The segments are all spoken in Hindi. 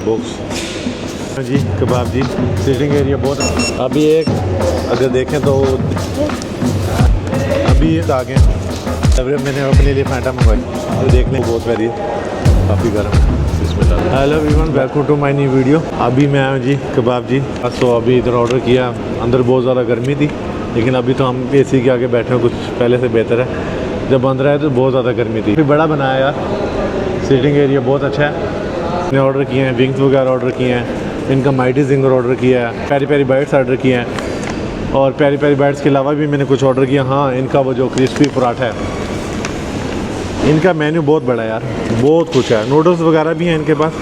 बॉक्स जी, कबाब जी, सीटिंग एरिया बहुत। अभी एक अगर देखें तो अभी आगे मैंने अपने लिए फैंटा मंगवाई, तो देख लें बहुत प्यारी है, काफ़ी गर्म है। Hello everyone, welcome to my new video. अभी मैं आया जी कबाब जी, तो अभी इधर ऑर्डर किया। अंदर बहुत ज़्यादा गर्मी थी, लेकिन अभी तो हम एसी के आगे बैठे हैं, कुछ पहले से बेहतर है। जब अंदर आए तो बहुत ज़्यादा गर्मी थी। बड़ा बनाया यार, सीटिंग एरिया बहुत अच्छा है। मैंने ऑर्डर किए हैं, विंग्स वगैरह ऑर्डर किए हैं, इनका माइटी जिंगर ऑर्डर किया है, पेरी पेरी बाइट्स ऑर्डर किए हैं, और पेरी पेरी बाइट्स के अलावा भी मैंने कुछ ऑर्डर किया। हाँ, इनका वो जो क्रिस्पी पराठा है, इनका मेन्यू बहुत बड़ा है यार, बहुत कुछ है। नूडल्स वगैरह भी हैं इनके पास।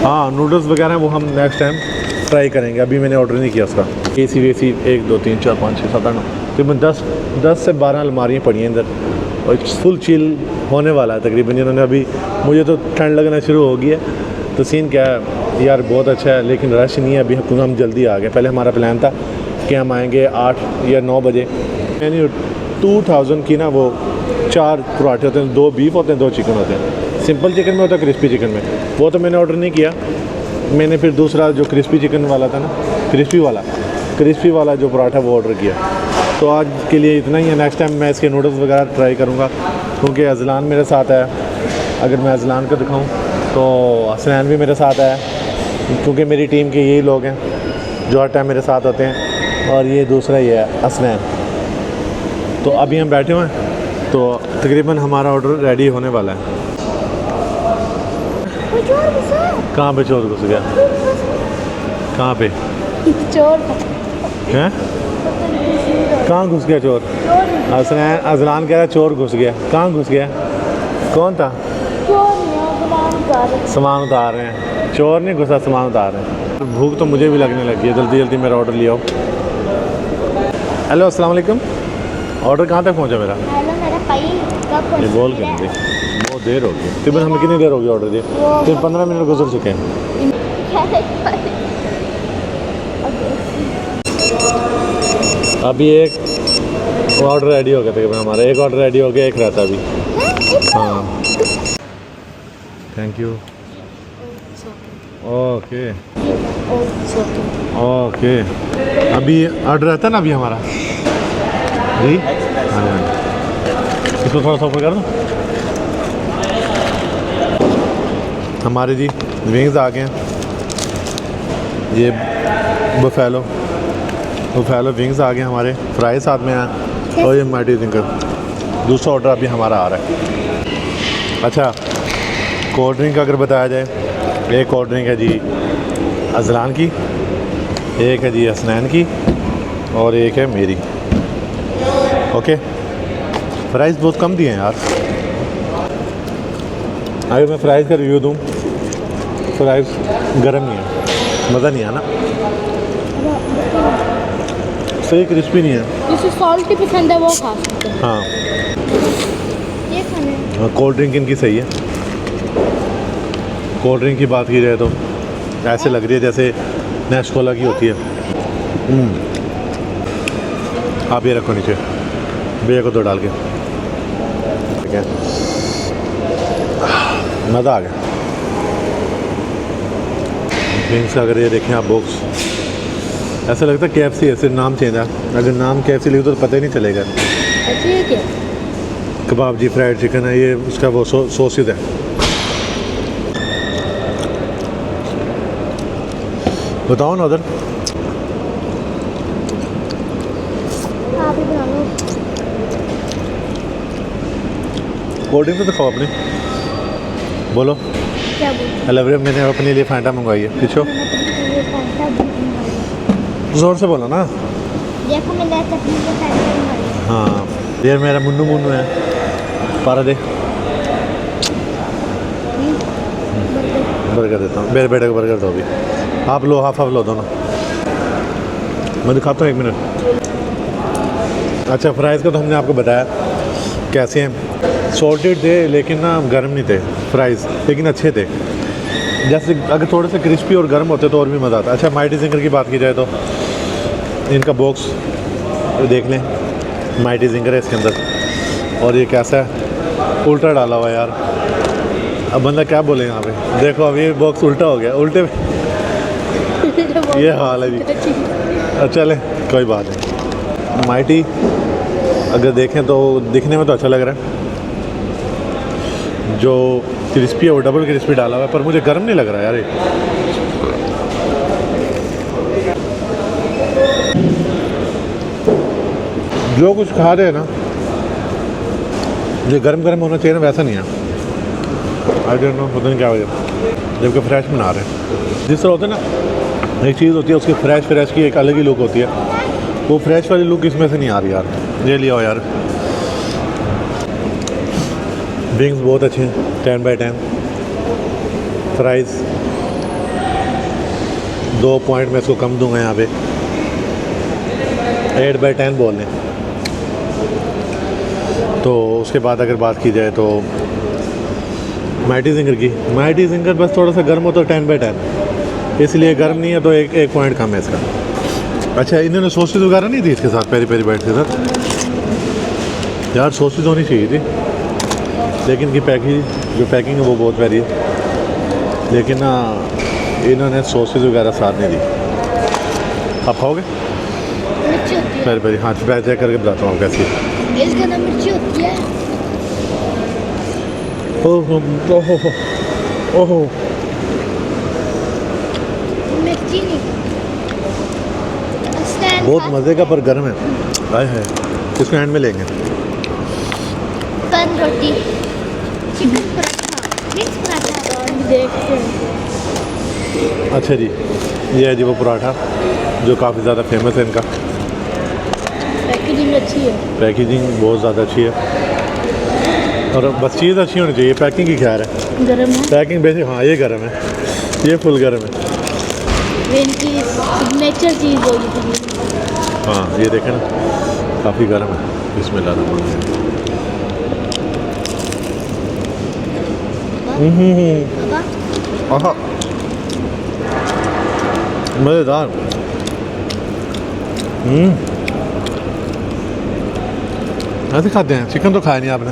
हाँ, नूडल्स वगैरह वो हम नेक्स्ट टाइम ट्राई करेंगे, अभी मैंने ऑर्डर नहीं किया उसका। एसी वेसी 1 2 3 4 5 6 7 8 9 तकरीबन 10 से 12 अलमारियाँ पड़ी हैं इधर, और फुल चिल होने वाला है तकरीबन। इन्होंने अभी, मुझे तो ठंड लगना शुरू हो गई है, तो सीन क्या है यार, बहुत अच्छा है, लेकिन रश नहीं है अभी, हम जल्दी आ गए। पहले हमारा प्लान था कि हम आएंगे 8 या 9 बजे। यानी 2000 की ना वो 4 पराठे होते हैं, 2 बीफ होते हैं, 2 चिकन होते हैं। सिंपल चिकन में होता है, क्रिस्पी चिकन में, वो तो मैंने ऑर्डर नहीं किया। मैंने फिर दूसरा जो क्रिस्पी चिकन वाला था ना, क्रिस्पी वाला जो पराठा वो ऑर्डर किया। तो आज के लिए इतना ही है। नेक्स्ट टाइम मैं इसके नूडल्स वगैरह ट्राई करूँगा, क्योंकि अजलान मेरे साथ है। अगर मैं अजलान को दिखाऊँ तो हसनैन भी मेरे साथ है, क्योंकि मेरी टीम के यही लोग हैं जो हर टाइम मेरे साथ होते हैं, और ये दूसरा ही है हसनैन। तो अभी हम बैठे हुए हैं, तो तकरीबन हमारा ऑर्डर रेडी होने वाला है। कहाँ पे चोर घुस गया? कहाँ पे चोर हैं? कहाँ घुस गया चोर? अजलान कह रहा है चोर घुस गया। कहाँ घुस गया? कौन था? सामान उतार रहे हैं, चोर नहीं घुसा, सामान उतार रहे हैं। भूख तो मुझे भी लगने लगी है, जल्दी जल्दी मेरा ऑर्डर लिया। हेलो, अस्सलाम वालेकुम। ऑर्डर कहाँ तक पहुँचा मेरा? ये बोल के नहीं, बहुत देर हो गई। तकरीबन हमें कितनी देर हो गई ऑर्डर दिए? फिर 15 मिनट गुजर चुके हैं। अभी एक ऑर्डर रेडी हो गया तकरीबन हमारा, एक ऑर्डर रेडी हो गया, एक रहता अभी। हाँ, थैंक यू। ओके ओके, अभी ऑर्डर रहता है ना अभी हमारा जी। हाँ, इसको थोड़ा सा ऊपर कर दो। हमारे जी विंग्स आ गए हैं, ये बफेलो विंग्स आ गए हमारे, फ्राई साथ में हैं, और ये माइटी जिंगर। दूसरा ऑर्डर अभी हमारा आ रहा है। अच्छा, कोल्ड ड्रिंक अगर बताया जाए, एक कोल्ड ड्रिंक है जी अजलान की, एक है जी हसनैन की, और एक है मेरी। ओके, प्राइस बहुत कम दिए हैं यार। अगर मैं फ्राइज़ का रिव्यू दूँ, फ्राइज़ गर्म नहीं है, मज़ा नहीं है ना, सही क्रिस्पी नहीं है। जिसे सॉल्टी पसंद है वो खा सकते हैं। हाँ, ये खाना है। कोल्ड ड्रिंक इनकी सही है। कोल्ड ड्रिंक की बात की जाए तो ऐसे लग रही है जैसे नेस्कोला की होती है। आप ये रखो नीचे, भैया को दो डाल के, ठीक है, मज़ा आ गया। विंग्स अगर ये देखें आप, बॉक्स ऐसा लगता है KFC है, सिर्फ नाम चेंज है। अगर नाम KFC लिखो तो पता ही नहीं चलेगा। ये क्या? कबाब जी फ्राइड चिकन है, ये उसका वो सॉसेज है। बताओ ना उधर। आप ही बना लो। कोल्ड ड्रिंक तो दिखाओ अपने, बोलो। क्या बोलूं? हेलो, मैंने अपने लिए फैंटा मंगवाई है। पीछो ज़ोर से बोलो ना। देखो, मैंने अपने लिए फैंटा मंगाई है। हाँ, ये मेरा मुन्नू है, पारा दे, बर्गर देता हूँ, मेरे बेटे को बर्गर दो भी। आप लो, हाफ लो दोनों, मैं दिखाता हूँ 1 मिनट। अच्छा, फ्राइज़ का तो हमने आपको बताया कैसे हैं। सॉल्टेड थे, लेकिन ना गर्म नहीं थे फ्राइज़, लेकिन अच्छे थे। जैसे अगर थोड़े से क्रिस्पी और गर्म होते तो और भी मज़ा आता। अच्छा, माइटी जिंगर की बात की जाए तो इनका बॉक्स देख लें, माइटी जिंगर है इसके अंदर, और ये कैसा है, उल्टा डाला हुआ यार, अब बंदा क्या बोले यहाँ पे। देखो अभी बॉक्स उल्टा हो गया, उल्टे ये हाल है जी। चले कोई बात नहीं। माइटी अगर देखें तो दिखने में तो अच्छा लग रहा है, जो क्रिस्पी है वो डबल क्रिस्पी डाला हुआ है, पर मुझे गर्म नहीं लग रहा यार ये। जो कुछ खा रहे हैं ना ये गर्म गर्म होना चाहिए ना, वैसा नहीं है। आई डोंट नो, पता नहीं क्या वजह, जबकि फ्रेश बना रहे हैं। जिस तरह होता है ना, एक चीज़ होती है उसकी फ्रेश की एक अलग ही लुक होती है, वो फ्रेश वाली लुक इसमें से नहीं आ रही यार। ये लिया हो यार। विंग्स बहुत अच्छे हैं, 10/10। फ्राइज़ 2 पॉइंट मैं इसको कम दूंगा यहाँ पे, 8/10 बोल लें। तो उसके बाद अगर बात की जाए तो माइटी जिंगर की, माइटी जिंगर बस थोड़ा सा गर्म हो तो 10/10, इसलिए गर्म नहीं है तो एक पॉइंट कम है इसका। अच्छा, इन्होंने सॉसेज वगैरह नहीं दी इसके साथ, पेरी पेरी बाइट के साथ? यार सॉसेज होनी चाहिए थी, लेकिन की पैकिंग है वो बहुत प्यारी है, लेकिन ना इन्होंने सॉसेज वगैरह साथ नहीं दी। आप खाओगे मिर्ची होती है पेरी पेरी? हाँ, मैं चेक करके बताता हूँ कैसी है। इसके अंदर मिर्ची होती है। ओहो ओहो ओहो, मिर्ची नहीं स्टैंड बहुत मज़े का, पर गर्म है। आए है, इसको हैंड में लेंगे। बन रोटी, चिकन पराठा, मिक्स पराठा देखते हैं। अच्छा जी, ये है जी वो पराठा जो काफ़ी ज़्यादा फेमस है इनका। पैकेजिंग अच्छी है, पैकेजिंग बहुत ज़्यादा अच्छी है, और बस चीज़ अच्छी होनी चाहिए। पैकिंग की ख्याल है, गरम है। पैकिंग बेसिक, हाँ ये गर्म है, ये फुल गर्म है। ये इनकी सिग्नेचर चीज़ होगी थी। हाँ ये देखें ना, काफ़ी गर्म है। इसमें ला बाबा मज़ेदार। ऐसे खाते हैं? चिकन तो खाया नहीं आपने?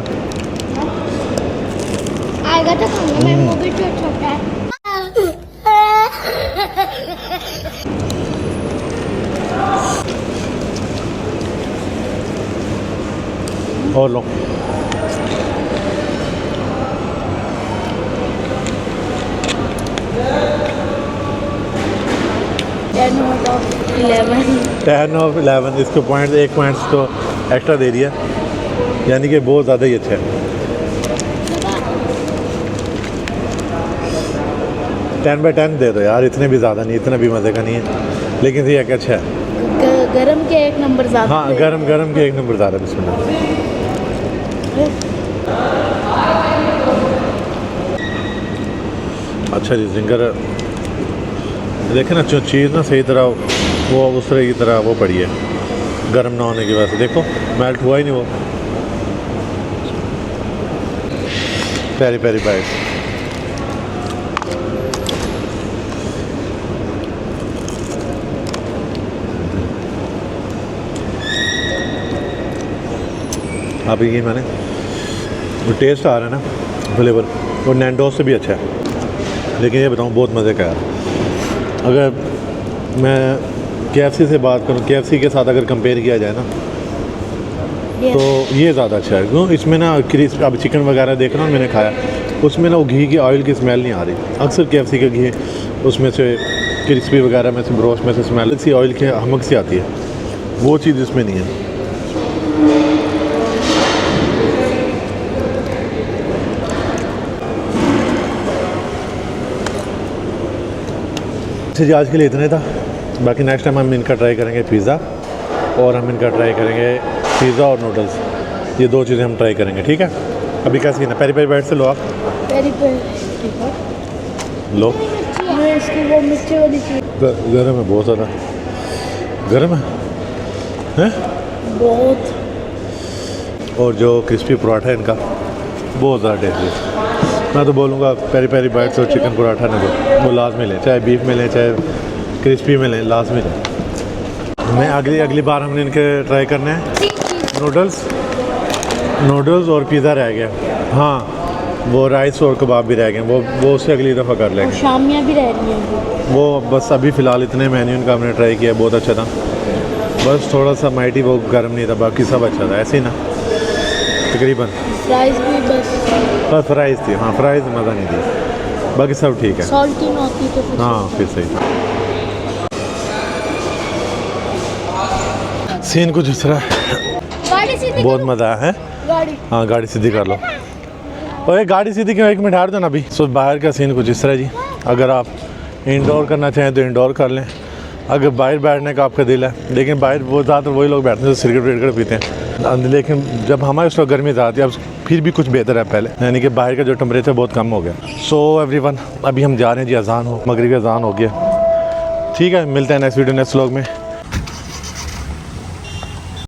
आएगा तो खाऊंगा मैं, वो भी छोटा है। और लो। Ten out of 11। 10/11 इसको पॉइंट, 1 पॉइंट तो एक्स्ट्रा दे दिया, यानी कि बहुत ज़्यादा ही अच्छा है। 10/10 दे दो यार, इतने भी ज़्यादा नहीं, इतना भी मज़े का नहीं है, लेकिन ये अच्छा है। गरम के 1 नंबर ज़्यादा। हाँ गरम के 1 नंबर ज़्यादा। बिस्मिल्लाह। अच्छा जी, जिंगर देखे ना, चीज़ ना सही तरह वो उस तरह की तरह वो पड़ी है, गर्म ना होने की वजह से। देखो मेल्ट हुआ ही नहीं वो। पेरी पेरी बाइट, आप ये मैंने वो टेस्ट आ रहा है ना, फ्लेवर, और नैंडोस से भी अच्छा है। लेकिन ये बताऊँ बहुत मज़े का है। अगर मैं KFC से बात करूँ, KFC के साथ अगर कंपेयर किया जाए ना, तो ये ज़्यादा अच्छा है। क्यों? इसमें ना क्रिस्प, अब चिकन वगैरह देख रहा हूँ मैंने खाया, उसमें ना वो घी की ऑयल की स्मेल नहीं आ रही। अक्सर KFC का घी उसमें से क्रिस्पी वगैरह में से, ब्रोस्ट में से स्मेल सी ऑयल की हमक सी आती है, वो चीज़ इसमें नहीं है। जी आज के लिए इतने था, बाकी नेक्स्ट टाइम हम इनका ट्राई करेंगे पिज़्ज़ा, और हम इनका ट्राई करेंगे पिज़्ज़ा और नूडल्स। ये 2 चीज़ें हम ट्राई करेंगे, ठीक है? अभी कैसे ना पेरी पेरी बाइट से लो आप, पेरी पेरी लो। मैं इसकी वो मिर्ची वाली चीज़ गर्म है, बहुत ज़्यादा गर्म है, हैं? बहुत। और जो क्रिस्पी पराठा है इनका बहुत ज़्यादा टेस्टी है। मैं तो बोलूँगा पेरी पेरी बाइट्स और चिकन पराठा ना वो लाजमी लें, चाहे बीफ में लें चाहे क्रिस्पी में लें, लाजमी लें। मैं अगली बार हमने इनके ट्राई करने हैं नूडल्स और पिज़्ज़ा रह गया। हाँ वो राइस और कबाब भी रह गए, वो उससे अगली दफ़ा कर और लेंगे। शामियाँ भी रह रही हैं। वो बस अभी फ़िलहाल इतने मेन्यू का हमने ट्राई किया, बहुत अच्छा था। बस थोड़ा सा माइटी वो गर्म नहीं था, बाकी सब अच्छा था, ऐसे ही ना तकरीबन। फ्राइज भी बस फ्राइज़ थी, हाँ फ्राइज़ मज़ा नहीं थी, बाकी सब ठीक है। सॉल्टी नॉटी तो कुछ हाँ फिर सही था। सीन कुछ इस तरह, गाड़ी सीधी बहुत मज़ा आया है। गाड़ी हाँ गाड़ी सीधी कर लो। और गाड़ी सीधी क्यों, 1 मिनट हार दो ना अभी। सो बाहर का सीन कुछ इस तरह जी। अगर आप इंडोर करना चाहें तो इंडोर कर लें, अगर बाहर बैठने का आपका दिल है, लेकिन बाहर वो ज़्यादातर वही लोग बैठते हैं जो सिगरेट विगरेट पीते हैं। लेकिन जब हमारे उस वक्त गर्मी ज़्यादा थी, अब फिर भी कुछ बेहतर है पहले, यानी कि बाहर का जो टेम्परेचर बहुत कम हो गया। सो एवरीवन, अभी हम जा रहे हैं जी, अजान हो, मगरिब अजान हो गया। ठीक है, मिलते हैं नेक्स्ट वीडियो नेक्स्ट व्लॉग में।